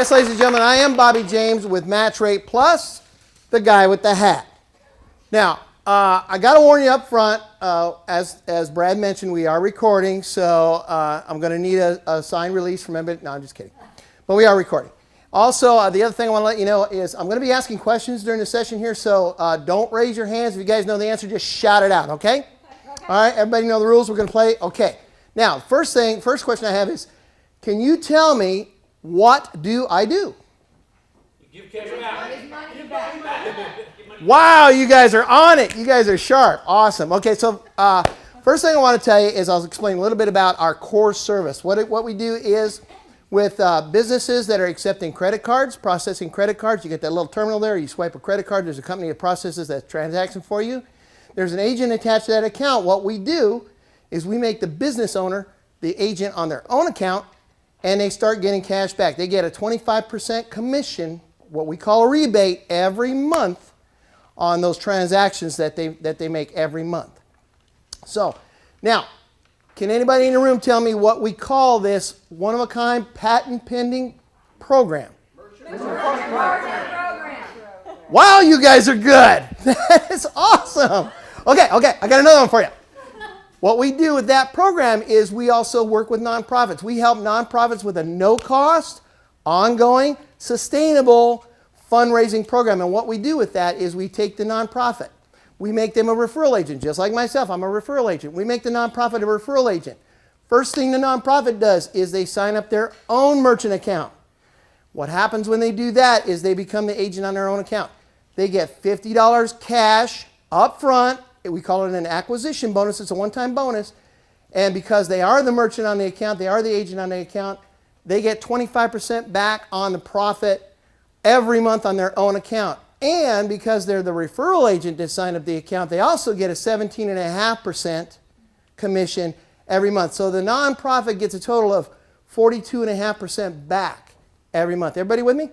Yes, ladies and gentlemen, I am Bobby James with MatchRate Plus, the guy with the hat. Now, I got to warn you up front, as Brad mentioned, we are recording, so I'm going to need a signed release from everybody. No, I'm just kidding. But we are recording. Also, the other thing I want to let you know is I'm going to be asking questions during the session here, so don't raise your hands. If you guys know the answer, just shout it out, okay? All right, everybody know the rules. We're going to play? Okay. Now, first question I have is, can you tell me what do I do? You give cash back. Wow, you guys are on it. You guys are sharp. Awesome. Okay, so first thing I want to tell you is I'll explain a little bit about our core service. What we do is with businesses that are accepting credit cards, processing credit cards, you get that little terminal there, you swipe a credit card, there's a company that processes that transaction for you. There's an agent attached to that account. What we do is we make the business owner the agent on their own account, and they start getting cash back. They get a 25% commission, what we call a rebate, every month on those transactions that they make every month. So, now, can anybody in the room tell me what we call this one-of-a-kind, patent-pending program? Wow, you guys are good. That is awesome. Okay, I got another one for you. What we do with that program is we also work with nonprofits. We help nonprofits with a no-cost, ongoing, sustainable fundraising program. And what we do with that is we take the nonprofit. We make them a referral agent, just like myself. I'm a referral agent. We make the nonprofit a referral agent. First thing the nonprofit does is they sign up their own merchant account. What happens when they do that is they become the agent on their own account. They get $50 cash up front. We call it an acquisition bonus. It's a one-time bonus. And because they are the merchant on the account, they are the agent on the account, they get 25% back on the profit every month on their own account. And because they're the referral agent to sign up the account, they also get a 17.5% commission every month. So the nonprofit gets a total of 42.5% back every month. Everybody with me?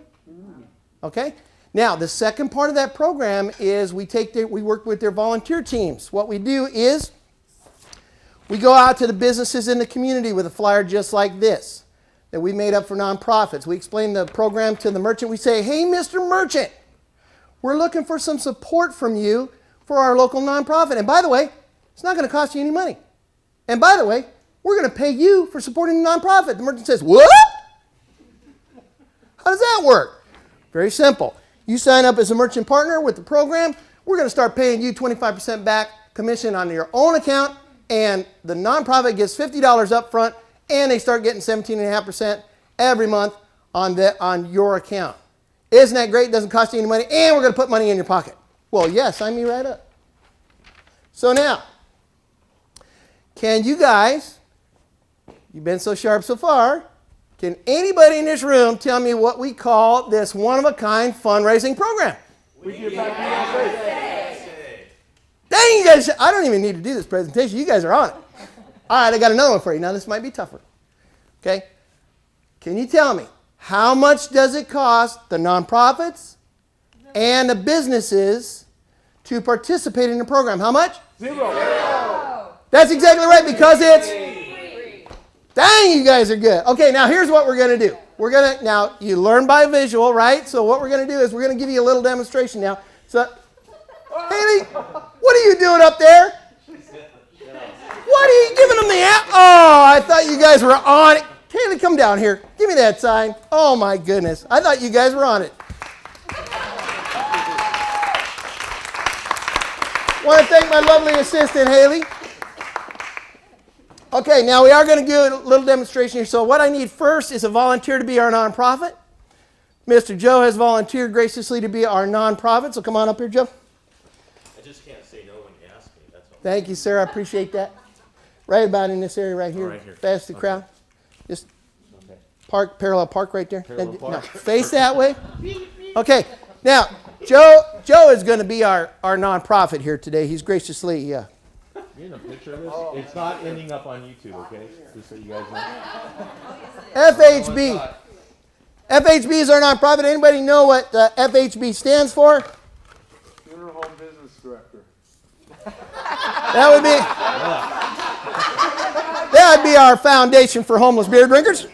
Okay? Now, the second part of that program is we work with their volunteer teams. What we do is we go out to the businesses in the community with a flyer just like this that we made up for nonprofits. We explain the program to the merchant. We say, hey, Mr. Merchant, we're looking for some support from you for our local nonprofit. And by the way, it's not going to cost you any money. And by the way, we're going to pay you for supporting the nonprofit. The merchant says, what? How does that work? Very simple. You sign up as a merchant partner with the program. We're going to start paying you 25% back commission on your own account, and the nonprofit gets $50 up front, and they start getting 17.5% every month on your account. Isn't that great? It doesn't cost you any money, and we're going to put money in your pocket. Well, yeah, sign me right up. So now, can you guys, you've been so sharp so far, can anybody in this room tell me what we call this one-of-a-kind fundraising program? We give back. Dang, you guys, I don't even need to do this presentation. You guys are on it. All right, I got another one for you. Now, this might be tougher. Okay? Can you tell me, how much does it cost the nonprofits and the businesses to participate in the program? How much? Zero. That's exactly right, because it's... Dang, you guys are good. Okay, now here's what we're going to do. Now, you learn by visual, right? So what we're going to do is we're going to give you a little demonstration now. So, Haley, what are you doing up there? What are you giving them the app? Oh, I thought you guys were on it. Haley, come down here. Give me that sign. Oh, my goodness. I thought you guys were on it. Want to thank my lovely assistant, Haley. Okay, now we are going to do a little demonstration here. So what I need first is a volunteer to be our nonprofit. Mr. Joe has volunteered graciously to be our nonprofit, so come on up here, Joe. I just can't say no when you ask me, that's all. Thank you, sir. I appreciate that. Right about in this area right here. Right here. Fast the crowd. Just Okay. parallel park right there. Parallel park. No, face that way. Okay, now Joe is going to be our nonprofit here today. He's graciously... You need a picture of this? It's not ending up on YouTube, okay? Just so you guys know. FHB. FHB is our nonprofit. Anybody know what FHB stands for? Funeral Home Business Director. That would be our foundation for homeless beer drinkers.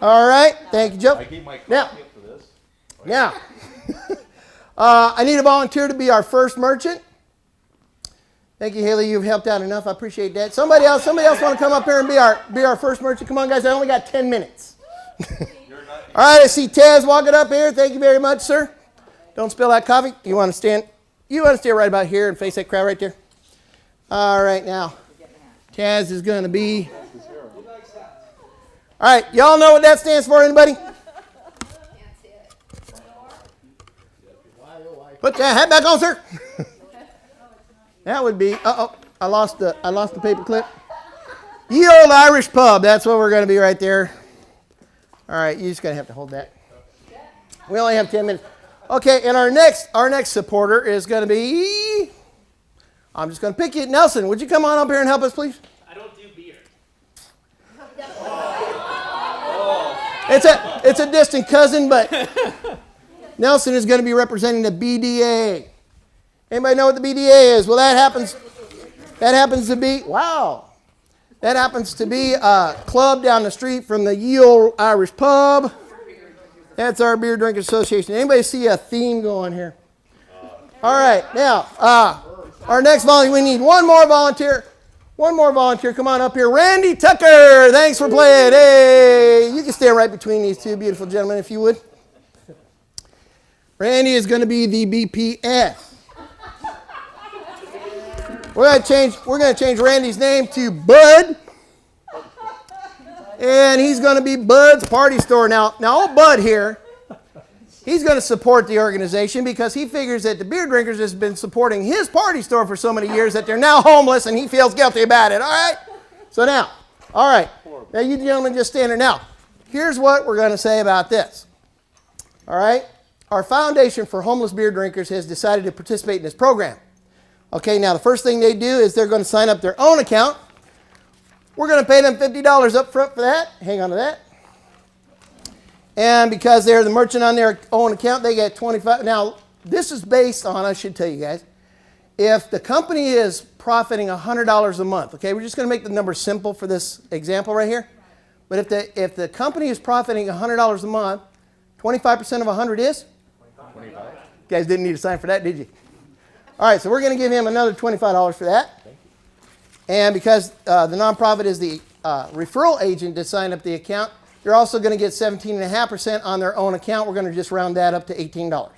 All right. Thank you, Joe. I gave my Now- copy up for this. Now, I need a volunteer to be our first merchant. Thank you, Haley. You've helped out enough. I appreciate that. Somebody else want to come up here and be our first merchant? Come on, guys. I only got 10 minutes. All right. I see Taz walking up here. Thank you very much, sir. Don't spill that coffee. You want to stand right about here and face that crowd right there. All right, now Taz is going to be. All right, y'all know what that stands for? Anybody? Put that hat back on, sir. That would be. I lost the paper clip. Ye Old Irish Pub. That's what we're going to be right there. All right, you just gonna have to hold that. We only have 10 minutes. Okay, and our next supporter is going to be. I'm just going to pick you, Nelson. Would you come on up here and help us, please? I don't do beer. It's a distant cousin, but Nelson is going to be representing the BDA. Anybody know what the BDA is? Well, that happens to be, wow. That happens to be a club down the street from the Ye Old Irish Pub. That's our Beer Drinkers Association. Anybody see a theme going here? All right, now, our next volunteer, we need one more volunteer. One more volunteer, come on up here. Randy Tucker, thanks for playing. Hey, you can stand right between these two beautiful gentlemen if you would. Randy is going to be the BPS. We're going to change Randy's name to Bud. And he's going to be Bud's Party Store. Now old Bud here, he's going to support the organization because he figures that the Beer Drinkers has been supporting his party store for so many years that they're now homeless and he feels guilty about it. All right? So now, all right. Now you gentlemen just stand there. Now, here's what we're going to say about this. All right? Our Foundation for Homeless Beer Drinkers has decided to participate in this program. Okay, now the first thing they do is they're going to sign up their own account. We're going to pay them $50 up front for that. Hang on to that. And because they're the merchant on their own account, they get $25. Now, this is based on, I should tell you guys, if the company is profiting $100 a month, okay, we're just going to make the numbers simple for this example right here. But if the company is profiting $100 a month, 25% of 100 is? 25. You guys didn't need to sign for that, did you? All right, so we're going to give him another $25 for that. And because the nonprofit is the referral agent to sign up the account, they're also going to get 17.5% on their own account. We're going to just round that up to $18.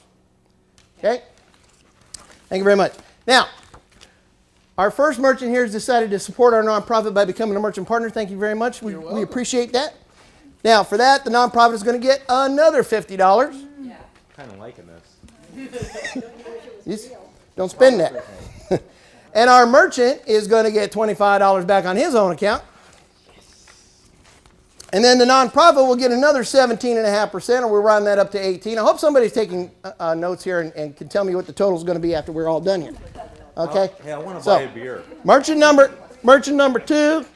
Okay? Thank you very much. Now, our first merchant here has decided to support our nonprofit by becoming a merchant partner. Thank you very much. We appreciate that. Now, for that, the nonprofit is going to get another $50. Yeah. Kind of liking this. Don't spend that. And our merchant is going to get $25 back on his own account. And then the nonprofit will get another 17.5%, and we'll round that up to 18. I hope somebody's taking notes here and can tell me what the total is going to be after we're all done here. Okay? Hey, I want to buy a beer. Merchant number 2,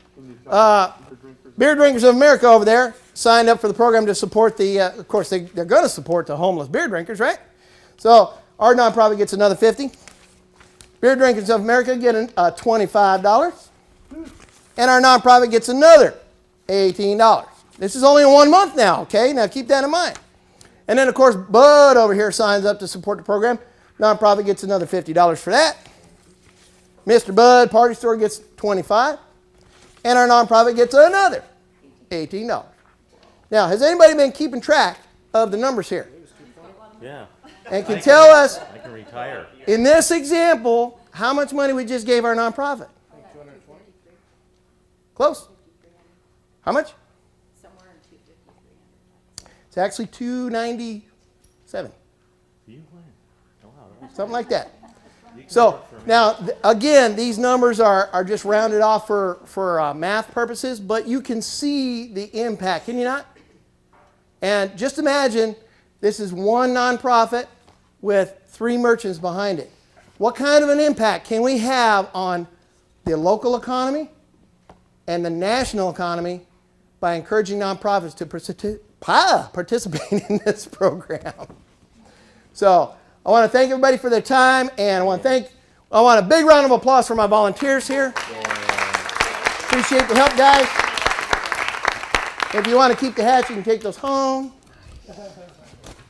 Beer Drinkers of America over there signed up for the program to support the, of course, they're going to support the homeless beer drinkers, right? So our nonprofit gets another 50. Beer Drinkers of America get $25. And our nonprofit gets another $18. This is only in 1 month now, okay? Now keep that in mind. And then, of course, Bud over here signs up to support the program. Nonprofit gets another $50 for that. Mr. Bud Party Store gets $25. And our nonprofit gets another $18. Now, has anybody been keeping track of the numbers here? Yeah. And can tell us, I can retire. in this example, how much money we just gave our nonprofit? Close. How much? Somewhere in 250, 300. It's actually $297. You win. Oh, wow. Something like that. So now, again, these numbers are just rounded off for math purposes, but you can see the impact, can you not? And just imagine this is one nonprofit with 3 merchants behind it. What kind of an impact can we have on the local economy and the national economy by encouraging nonprofits to participate in this program? So I want to thank everybody for their time, and I want a big round of applause for my volunteers here. Appreciate the help, guys. If you want to keep the hats, you can take those home.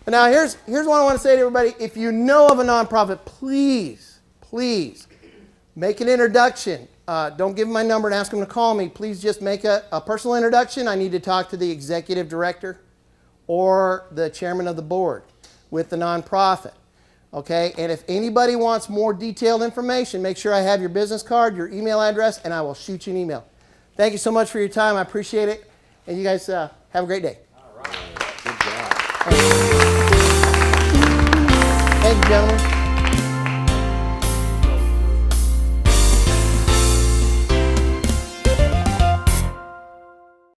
But now here's what I want to say to everybody. If you know of a nonprofit, please make an introduction. Don't give them my number and ask them to call me. Please just make a personal introduction. I need to talk to the executive director or the chairman of the board with the nonprofit. Okay, and if anybody wants more detailed information, make sure I have your business card, your email address, and I will shoot you an email. Thank you so much for your time. I appreciate it. And you guys have a great day. All right. Good job. Thank you, gentlemen.